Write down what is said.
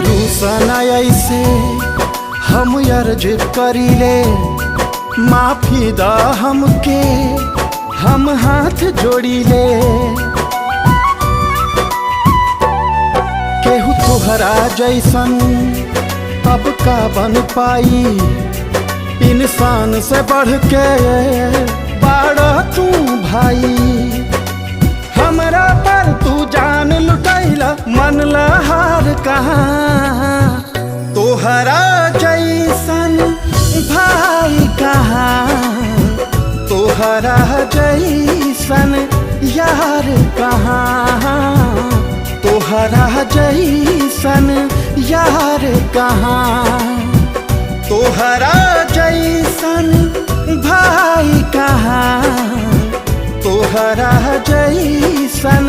रूसना ऐसे हम अर्ज करीले, माफी दा हमके हम हाथ जोड़ीले। केहू तोहरा जैसन अब का बन पाई, इंसान से बढ़ के बाड़ा तू भाई। हमरा पर तू जान लुटैला, मन ला हार कहाँ, तोहरा जैसन भाई कहाँ, तोहरा जैसन यार कहाँ, तोहरा जैसन यार कहाँ, तोहरा जैसन भाई कहाँ, तोहरा जैसन